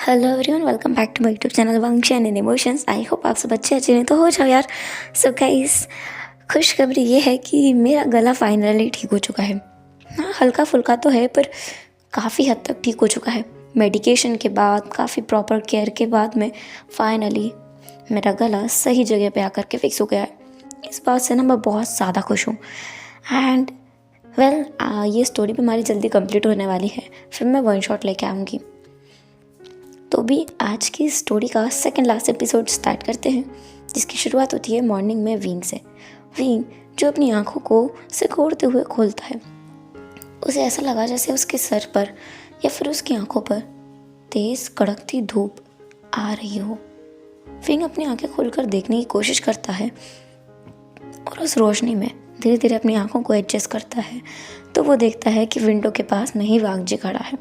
Hello everyone, welcome back to my YouTube channel Vansh and emotions. I hope आप सब अच्छे नहीं तो हो जाओ यार। सो गाइस, खुशखबरी ये है कि मेरा गला फाइनली ठीक हो चुका है। हाँ, हल्का फुल्का तो है पर काफ़ी हद तक ठीक हो चुका है। मेडिकेशन के बाद, काफ़ी प्रॉपर केयर के बाद में फाइनली मेरा गला सही जगह पे आकर के फिक्स हो गया है। इस बात से ना मैं बहुत ज़्यादा खुश हूँ। एंड वेल, ये स्टोरी भी हमारी जल्दी कंप्लीट होने वाली है, फिर मैं वन शॉट लेके आऊँगी। तो भी आज की स्टोरी का सेकंड लास्ट एपिसोड स्टार्ट करते हैं, जिसकी शुरुआत होती है मॉर्निंग में विंग से। विंग जो अपनी आंखों को सिकोड़ते हुए खोलता है। उसे ऐसा लगा जैसे उसके सर पर या फिर उसकी आंखों पर तेज कड़कती धूप आ रही हो। विंग अपनी आंखें खोलकर देखने की कोशिश करता है और उस रोशनी में धीरे धीरे अपनी आंखों को एडजस्ट करता है तो वो देखता है कि विंडो के पास नहीं वांग जी खड़ा है,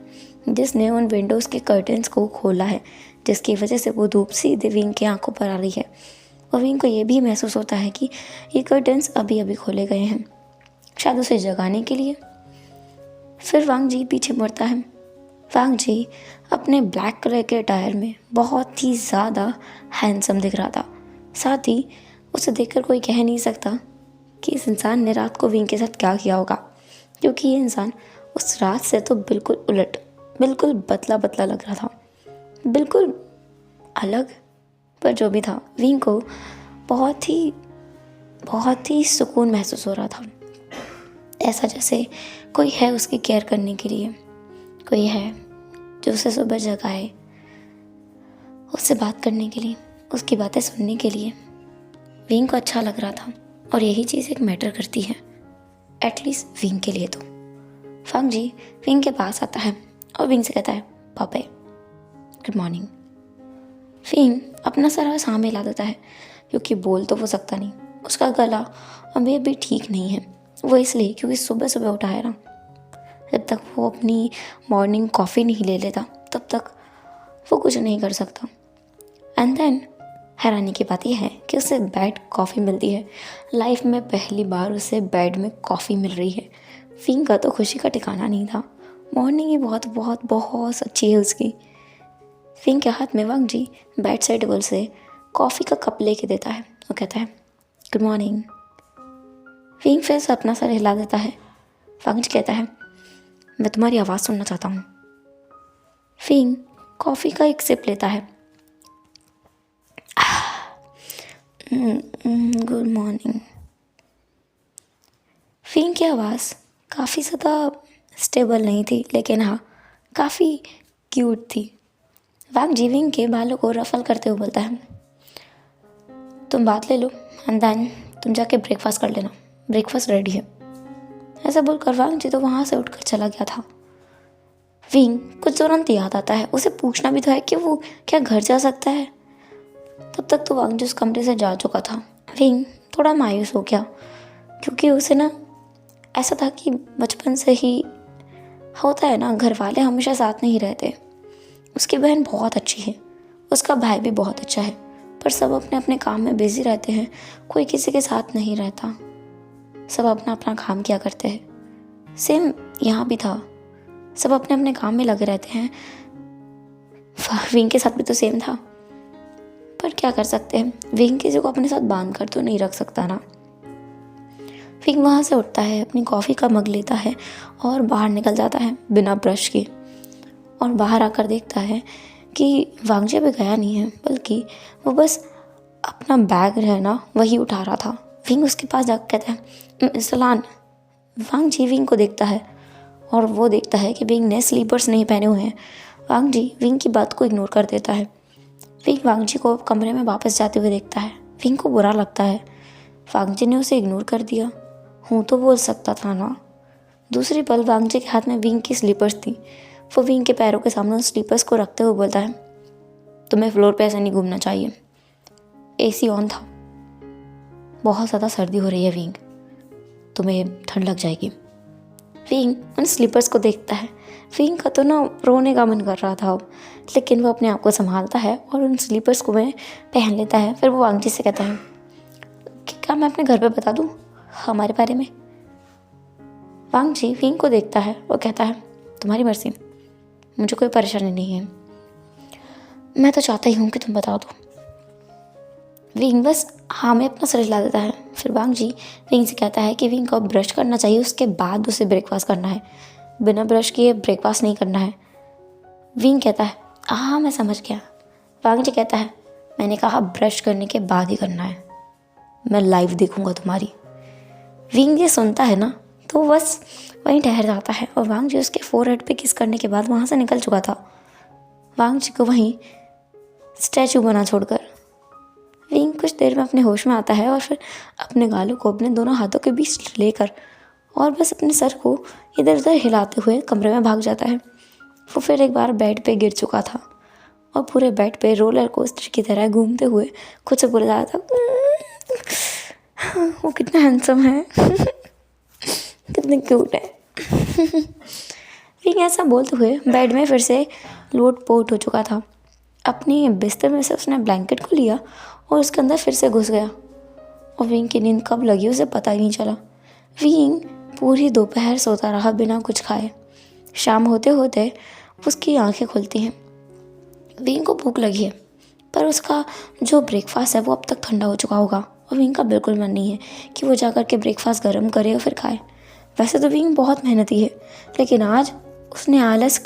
जिसने उन विंडोज़ के कर्टन्स को खोला है, जिसकी वजह से वो धूप सीधे विंग की आंखों पर आ रही है। और विंग को ये भी महसूस होता है कि ये कर्टन्स अभी अभी खोले गए हैं, शायद उसे जगाने के लिए। फिर वांग जी पीछे मुड़ता है। वांग जी अपने ब्लैक कलर के टायर में बहुत ही ज़्यादा हैंडसम दिख रहा था। साथ ही उसे देखकर कोई कह नहीं सकता कि इस इंसान ने रात को विंग के साथ क्या किया होगा, क्योंकि ये इंसान उस रात से तो बिल्कुल उलट, बिल्कुल बदला बदला लग रहा था, बिल्कुल अलग। पर जो भी था, विंग को बहुत ही सुकून महसूस हो रहा था। ऐसा जैसे कोई है उसकी केयर करने के लिए, कोई है जो उसे सुबह जगाए, उससे बात करने के लिए, उसकी बातें सुनने के लिए। विंग को अच्छा लग रहा था और यही चीज़ एक मैटर करती है, एटलीस्ट विंग के लिए तो। वांग जी विंग के पास आता है और विंग से कहता है, पापा गुड मॉर्निंग। विंग अपना सर सामने ला देता है, क्योंकि बोल तो वो सकता नहीं, उसका गला अभी ठीक नहीं है। वो इसलिए क्योंकि सुबह सुबह उठा है ना, जब तक वो अपनी मॉर्निंग कॉफ़ी नहीं ले लेता तब तक वो कुछ नहीं कर सकता। एंड देन हैरानी की बात यह है कि उसे बेड कॉफ़ी मिलती है। लाइफ में पहली बार उसे बेड में कॉफ़ी मिल रही है। विंग का तो खुशी का ठिकाना नहीं था। मॉर्निंग ही बहुत बहुत बहुत अच्छी है उसकी। विंग के हाथ में वांग जी बेड साइड टेबल से कॉफ़ी का कप लेके देता है। वो कहता है, गुड मॉर्निंग। विंग फिर से अपना सर हिला देता है। वांग जी कहता है, मैं तुम्हारी आवाज़ सुनना चाहता हूँ। विंग कॉफ़ी का एक सिप लेता है। Good morning. विंग की आवाज़ काफ़ी ज़्यादा स्टेबल नहीं थी, लेकिन हाँ, काफ़ी क्यूट थी। वांग जी विंग के बालों को रफल करते हुए बोलता है, तुम बात ले लो एंड देन तुम जाके ब्रेकफास्ट कर लेना, ब्रेकफास्ट रेडी है। ऐसा बोलकर वांग जी तो वहाँ से उठकर चला गया था। विंग को तुरंत याद आता है, उसे पूछना भी तो है कि वो क्या घर जा सकता है। तब तक तो वांग जी उस कमरे से जा चुका था। विंग थोड़ा मायूस हो गया, क्योंकि उसे ना ऐसा था कि बचपन से ही होता है ना, घर वाले हमेशा साथ नहीं रहते। उसकी बहन बहुत अच्छी है, उसका भाई भी बहुत अच्छा है, पर सब अपने अपने काम में बिजी रहते हैं, कोई किसी के साथ नहीं रहता, सब अपना अपना काम किया करते हैं। सेम यहाँ भी था, सब अपने अपने काम में लगे रहते हैं। विंग के साथ भी तो सेम था, पर क्या कर सकते हैं, विंग किसी को अपने साथ बांध कर तो नहीं रख सकता ना। विंग वहाँ से उठता है, अपनी कॉफ़ी का मग लेता है और बाहर निकल जाता है बिना ब्रश के। और बाहर आकर देखता है कि वांग जी अभी गया नहीं है, बल्कि वो बस अपना बैग है ना वही उठा रहा था। विंग उसके पास जाकर कहता है, सलान। वांग जी विंग को देखता है और वो देखता है कि विंग ने स्लीपर्स नहीं पहने हुए हैं। वांग जी विंग की बात को इग्नोर कर देता है। विंग वांग जी को कमरे में वापस जाते हुए देखता है। विंग को बुरा लगता है, वांग जी ने उसे इग्नोर कर दिया। हूँ तो बोल सकता था ना। दूसरी पल वांग जी के हाथ में विंग की स्लीपर्स थी। वो विंग के पैरों के सामने उस स्लीपर्स को रखते हुए बोलता है, तुम्हें फ्लोर पे ऐसे नहीं घूमना चाहिए। एसी ऑन था, बहुत ज़्यादा सर्दी हो रही है विंग, तुम्हें ठंड लग जाएगी। विंग उन स्लीपर्स को देखता है। विंग का तो ना रोने का मन कर रहा था अब, लेकिन वो अपने आप को संभालता है और उन स्लीपर्स को वह पहन लेता है। फिर वो वांग जी से कहता है कि क्या मैं अपने घर पे बता दूँ हमारे बारे में। वांग जी विंग को देखता है और कहता है, तुम्हारी मर्जी, मुझे कोई परेशानी नहीं है। मैं तो चाहता ही हूँ कि तुम बता दो। विंग बस हाँ में अपना सर हिला देता है। फिर वांग जी विंग से कहता है कि विंग को अब ब्रश करना चाहिए, उसके बाद उसे ब्रेकफास्ट करना है, बिना ब्रश किए ब्रेकफास्ट नहीं करना है। विंग कहता है हाँ मैं समझ गया। वांग जी कहता है मैंने कहा ब्रश करने के बाद ही करना है, मैं लाइव देखूंगा तुम्हारी। विंग ये सुनता है ना तो बस वहीं ठहर जाता है, और वांग जी उसके फोरहेड पे किस करने के बाद वहाँ से निकल चुका था, वांग जी को वहीं स्टैचू बना छोड़कर। विंग कुछ देर में अपने होश में आता है और फिर अपने गालों को अपने दोनों हाथों के बीच लेकर और बस अपने सर को इधर उधर हिलाते हुए कमरे में भाग जाता है। वो फिर एक बार बेड पे गिर चुका था और पूरे बेड पे रोलर कोस्टर की तरह घूमते हुए खुद से बोला जा रहा था वो कितना हैंडसम है कितने क्यूट है। विंग ऐसा बोलते हुए बेड में फिर से लोट पोट हो चुका था। अपनी बिस्तर में से उसने ब्लैंकेट को लिया और उसके अंदर फिर से घुस गया, और विंग की नींद कब लगी उसे पता ही नहीं चला। विंग पूरी दोपहर सोता रहा बिना कुछ खाए। शाम होते होते उसकी आंखें खुलती हैं। विंग को भूख लगी है, पर उसका जो ब्रेकफास्ट है वो अब तक ठंडा हो चुका होगा, और विंग का बिल्कुल मन नहीं है कि वो जाकर के ब्रेकफास्ट गर्म करे और फिर खाए। वैसे तो विंग बहुत मेहनती है, लेकिन आज उसने आलस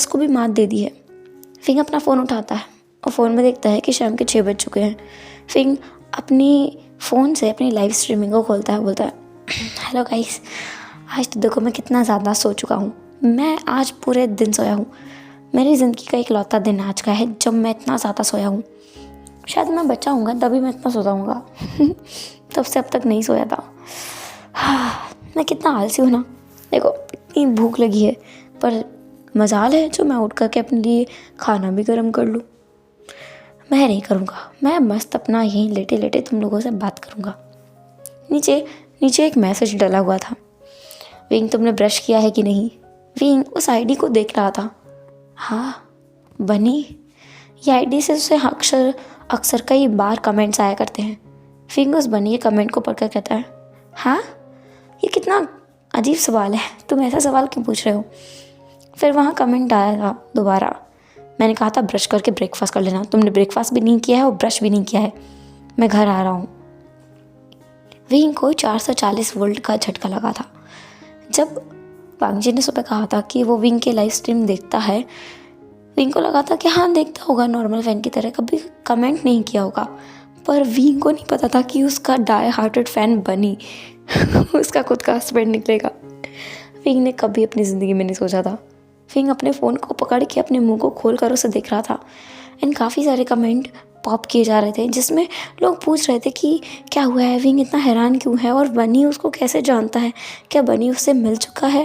को भी मात दे दी है। विंग अपना फ़ोन उठाता है और फ़ोन में देखता है कि शाम के 6 बज चुके हैं। विंग अपनी फ़ोन से अपनी लाइव स्ट्रीमिंग को खोलता है, बोलता है हेलो गाइस, आज तो देखो मैं कितना ज़्यादा सो चुका हूँ। मैं आज पूरे दिन सोया हूँ। मेरी ज़िंदगी का इकलौता दिन आज का है जब मैं इतना ज़्यादा सोया हूँ। शायद मैं बच्चा हूँगा तभी मैं इतना सोता हूँगा तब से अब तक नहीं सोया था। मैं कितना आलसी हूँ ना। देखो इतनी भूख लगी है, पर मजाल है जो मैं उठ करके अपने लिए खाना भी गर्म कर लूँ। मैं नहीं करूँगा, मैं मस्त अपना यहीं लेटे लेटे तुम लोगों से बात करूँगा। नीचे एक मैसेज डला हुआ था, विंग तुमने ब्रश किया है कि नहीं। विंग उस आईडी को देख रहा था। हाँ बनी, ये आईडी से उसे अक्सर कई बार कमेंट्स आया करते हैं। विंग उस बनी के कमेंट को पढ़कर कहता है हाँ ये कितना अजीब सवाल है, तुम ऐसा सवाल क्यों पूछ रहे हो। फिर वहाँ कमेंट आया था दोबारा, मैंने कहा था ब्रश करके ब्रेकफास्ट कर लेना, तुमने ब्रेकफास्ट भी नहीं किया है और ब्रश भी नहीं किया है, मैं घर आ रहा हूँ। विंग को 440 वोल्ट का झटका लगा था। जब वांग जी ने सुबह कहा था कि वो विंग के लाइव स्ट्रीम देखता है, विंग को लगा था कि हाँ देखता होगा नॉर्मल फैन की तरह, कभी कमेंट नहीं किया होगा। पर विंग को नहीं पता था कि उसका डाई हार्टेड फैन बनी उसका खुद का हस्बैंड निकलेगा। विंग ने कभी अपनी ज़िंदगी में नहीं सोचा था। विंग अपने फ़ोन को पकड़ के अपने मुंह को खोल कर उसे देख रहा था, एंड काफ़ी सारे कमेंट पॉप किए जा रहे थे जिसमें लोग पूछ रहे थे कि क्या हुआ है, विंग इतना हैरान क्यों है, और बनी उसको कैसे जानता है, क्या बनी उससे मिल चुका है।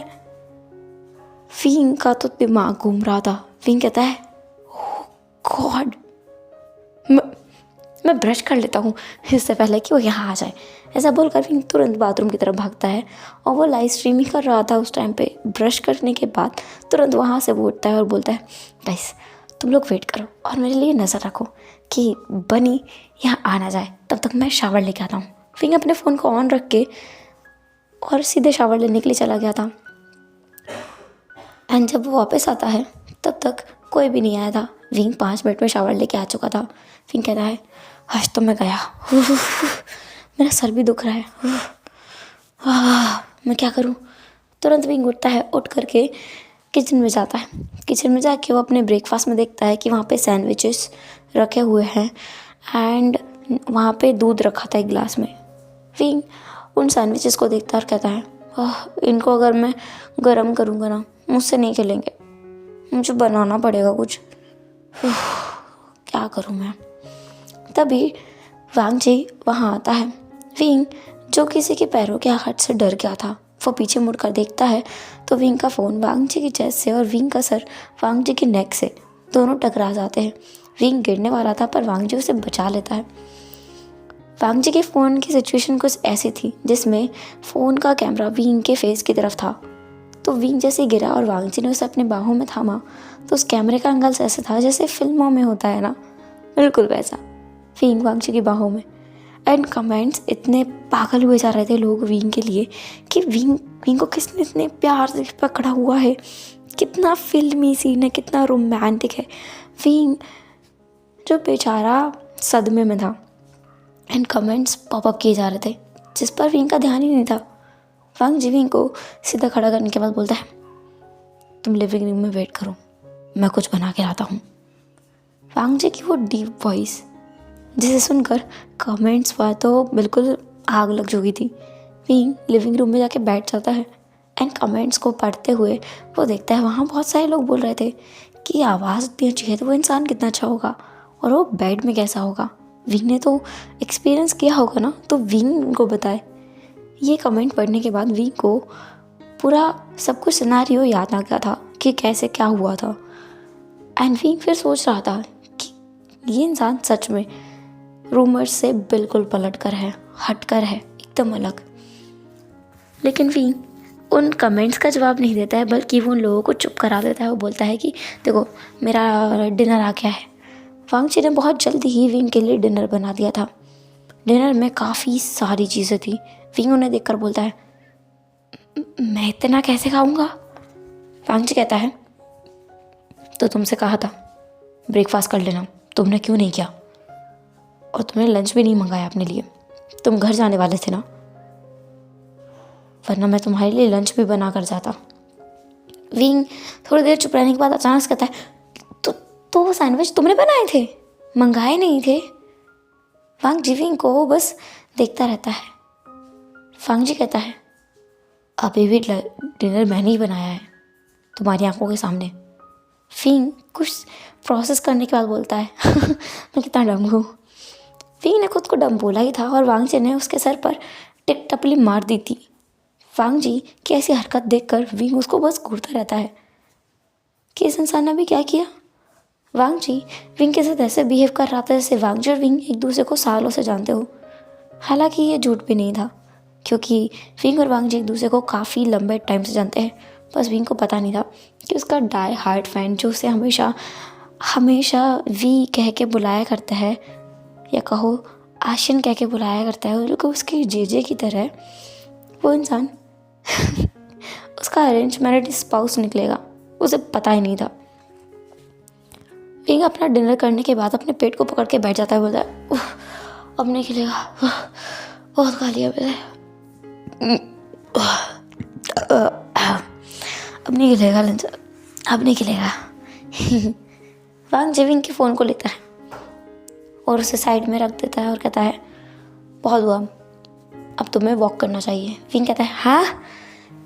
विंग का तो दिमाग घूम रहा था। विंग कहता है गॉड, मैं ब्रश कर लेता हूँ इससे पहले कि वो यहाँ आ जाए। ऐसा बोलकर विंग तुरंत बाथरूम की तरफ भागता है, और वो लाइव स्ट्रीमिंग कर रहा था उस टाइम पे। ब्रश करने के बाद तुरंत वहाँ से वो उठता है और बोलता है गाइस तुम लोग वेट करो और मेरे लिए नज़र रखो कि बनी यहाँ आ ना जाए, तब तक मैं शावर लेके आता हूँ। विंग अपने फ़ोन को ऑन रख के और सीधे शावर लेने के लिए चला गया था, एंड जब वो वापस आता है तब तक कोई भी नहीं आया था। विंग 5 मिनट में शावर लेके आ चुका था। विंग कहता है आज तो मैं गया, मेरा सर भी दुख रहा है, मैं क्या करूँ। तुरंत विंग उठता है, उठ करके किचन में जाता है। किचन में जाके वो अपने ब्रेकफास्ट में देखता है कि वहाँ पे सैंडविचेस रखे हुए हैं, एंड वहाँ पे दूध रखा था एक गिलास में। विंग उन सैंडविचेस को देखता है और कहता है इनको अगर मैं गर्म करूँगा ना मुझसे नहीं खिलेंगे, मुझे बनाना पड़ेगा कुछ, क्या करूँ मैं। तभी वांग जी वहाँ आता है। विंग जो किसी के पैरों के आहट से डर गया था, वो पीछे मुड़कर देखता है तो विंग का फ़ोन वांग जी की चेस्ट से और विंग का सर वांग जी के नेक से दोनों टकरा जाते हैं। विंग गिरने वाला था पर वांग जी उसे बचा लेता है। वांग जी के फ़ोन की सिचुएशन कुछ ऐसी थी जिसमें फ़ोन का कैमरा विंग के फेस की तरफ था, तो विंग जैसे गिरा और वांग जी ने उसे अपने बाहों में थामा तो उस कैमरे का एंगल ऐसा था जैसे फिल्मों में होता है ना, बिल्कुल वैसा। विंग वांग जी की बाहों में, एंड कमेंट्स इतने पागल हुए जा रहे थे लोग विंग के लिए कि विंग को किसने इतने प्यार से पकड़ा हुआ है, कितना फिल्मी सीन है, कितना रोमांटिक है। विंग जो बेचारा सदमे में था एंड कमेंट्स पॉपअप किए जा रहे थे जिस पर विंग का ध्यान ही नहीं था। वांग जिविंग को सीधा खड़ा करने के बाद बोलता है, तुम लिविंग रूम में वेट करो, मैं कुछ बना के लाता हूँ। वांग जी की वो डीप वॉइस जिसे सुनकर कमेंट्स पर तो बिल्कुल आग लग चुकी थी। विंग लिविंग रूम में जाके बैठ जाता है एंड कमेंट्स को पढ़ते हुए वो देखता है वहाँ बहुत सारे लोग बोल रहे थे कि आवाज़ इतनी अच्छी है तो वो इंसान कितना अच्छा होगा और वो बेड में कैसा होगा। विंग ने तो एक्सपीरियंस किया होगा ना, तो विंग उनको बताए। ये कमेंट पढ़ने के बाद विंग को पूरा सब कुछ सिनेरियो याद आ गया था कि कैसे क्या हुआ था। एंड विंग फिर सोच रहा था कि ये इंसान सच में रूमर्स से बिल्कुल पलट कर है, हट कर है, एकदम अलग। लेकिन विंग उन कमेंट्स का जवाब नहीं देता है, बल्कि वो उन लोगों को चुप करा देता है। वो बोलता है कि देखो मेरा डिनर आ गया है। वांग जी ने बहुत जल्दी ही विंग के लिए डिनर बना दिया था। डिनर में काफ़ी सारी चीज़ें थी। विंग उन्हें देखकर बोलता है, मैं इतना कैसे खाऊंगा? वांग जी कहता है, तो तुमसे कहा था ब्रेकफास्ट कर लेना, तुमने क्यों नहीं किया? और तुमने लंच भी नहीं मंगाया अपने लिए, तुम घर जाने वाले थे ना, वरना मैं तुम्हारे लिए लंच भी बना कर जाता। विंग थोड़ी देर चुप रहने के बाद अचानक कहता है, तो वो सैंडविच तुमने बनाए थे, मंगाए नहीं थे? वांग जी विंग को बस देखता रहता है। वांग जी कहता है, अभी भी डिनर मैंने ही बनाया है तुम्हारी आंखों के सामने। विंग कुछ प्रोसेस करने के बाद बोलता है, मैं कितना डम हूँ। विंग ने खुद को डम बोला ही था और वांग जी ने उसके सर पर टिक टपली मार दी थी। वांग जी की ऐसी हरकत देखकर विंग उसको बस घूरता रहता है कि इस इंसान ने भी क्या किया। वांग जी विंग के साथ ऐसे बिहेव कर रहा था जैसे वांग जी और विंग एक दूसरे को सालों से जानते हो। हालांकि ये झूठ भी नहीं था, क्योंकि विंग और वांग जी एक दूसरे को काफ़ी लंबे टाइम से जानते हैं। बस विंग को पता नहीं था कि उसका डाई हार्ड फैन जो उसे हमेशा हमेशा वी कह के बुलाया करता है, या कहो आशियन कह के बुलाया करता है, जो कि उसकी जेजे की तरह है, वो इंसान उसका अरेंज मैरिड स्पाउस निकलेगा। उसे पता ही नहीं था। विंग अपना डिनर करने के बाद अपने पेट को पकड़ के बैठ जाता है। बोलता है, अब नहीं खिलेगा, बहुत खा लिया मैंने, अब नहीं खिलेगा लंच, अब नहीं खिलेगा। वांग जी विंग के फ़ोन को लेता है और उसे साइड में रख देता है और कहता है, बहुत हुआ, अब तुम्हें वॉक करना चाहिए। विंग कहता है, हाँ,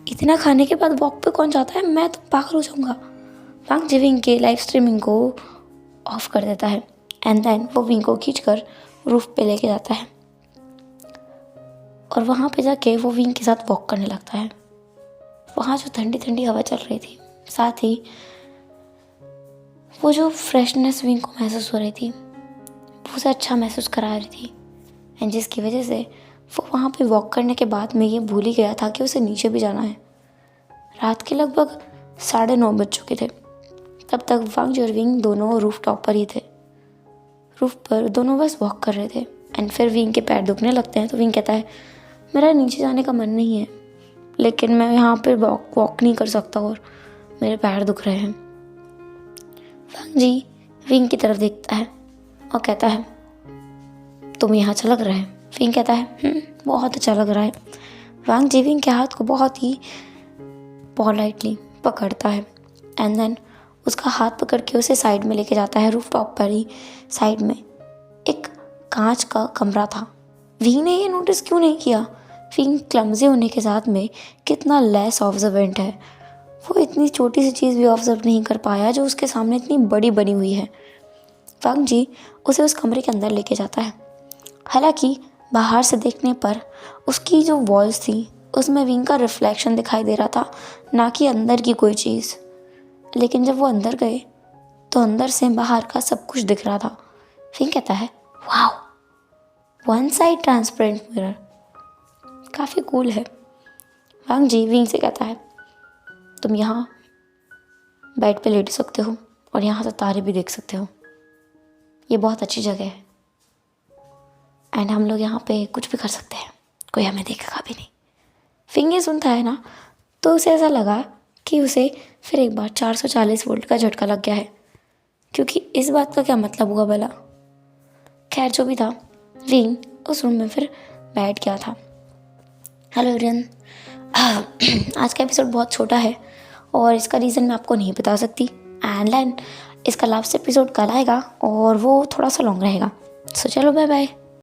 इतना खाने के बाद वॉक पे कौन जाता है, मैं तो पागल हो जाऊंगा। वांग जी विंग के लाइव स्ट्रीमिंग को ऑफ कर देता है एंड देन वो विंग को खींचकर रूफ पे लेके जाता है और वहाँ पे जाके वो विंग के साथ वॉक करने लगता है। वहाँ जो ठंडी ठंडी हवा चल रही थी, साथ ही वो जो फ्रेशनेस विंग को महसूस हो रही थी, वो उसे अच्छा महसूस करा रही थी। एंड जिसकी वजह से वो वहाँ पे वॉक करने के बाद में ये भूल ही गया था कि उसे नीचे भी जाना है। रात के लगभग 9:30 बज चुके थे। तब तक वांग जी और विंग दोनों रूफ टॉप पर ही थे। रूफ पर दोनों बस वॉक कर रहे थे एंड फिर विंग के पैर दुखने लगते हैं। तो विंग कहता है, मेरा नीचे जाने का मन नहीं है, लेकिन मैं यहाँ पे वॉक नहीं कर सकता और मेरे पैर दुख रहे हैं। वांग जी विंग की तरफ देखता है और कहता है, तुम यहाँ अच्छा लग रहा है। विंग कहता है, बहुत अच्छा लग रहा है। वांग जी विंग के हाथ को बहुत ही पोलाइटली पकड़ता है एंड देन उसका हाथ पकड़ के उसे साइड में लेके जाता है। रूफ टॉप पर ही साइड में एक कांच का कमरा था। विंग ने ये नोटिस क्यों नहीं किया? विंग क्लमजी होने के साथ में कितना लेस ऑब्जर्वेंट है। वो इतनी छोटी सी चीज़ भी ऑब्जर्व नहीं कर पाया जो उसके सामने इतनी बड़ी बनी हुई है। वांग जी उसे उस कमरे के अंदर लेके जाता है। हालांकि बाहर से देखने पर उसकी जो वॉल्स थी उसमें विंग का रिफ्लेक्शन दिखाई दे रहा था, ना कि अंदर की कोई चीज़। लेकिन जब वो अंदर गए तो अंदर से बाहर का सब कुछ दिख रहा था। विंग कहता है, wow, one side transparent mirror, काफ़ी कूल है। वांग जी विंग से कहता है, तुम यहाँ बेड पे लेट सकते हो और यहाँ से तारे भी देख सकते हो, ये बहुत अच्छी जगह है एंड हम लोग यहाँ पे कुछ भी कर सकते हैं, कोई हमें देखेगा भी नहीं। विंग ये सुनता है ना, तो उसे ऐसा लगा कि उसे फिर एक बार 440 वोल्ट का झटका लग गया है। क्योंकि इस बात का क्या मतलब हुआ भला? खैर जो भी था, वीन उस रूम में फिर बैठ गया था। हेलो एवरीवन, आज का एपिसोड बहुत छोटा है और इसका रीज़न मैं आपको नहीं बता सकती। एंड देन इसका लास्ट एपिसोड कल आएगा और वो थोड़ा सा लॉन्ग रहेगा। सो चलो बाय बाय।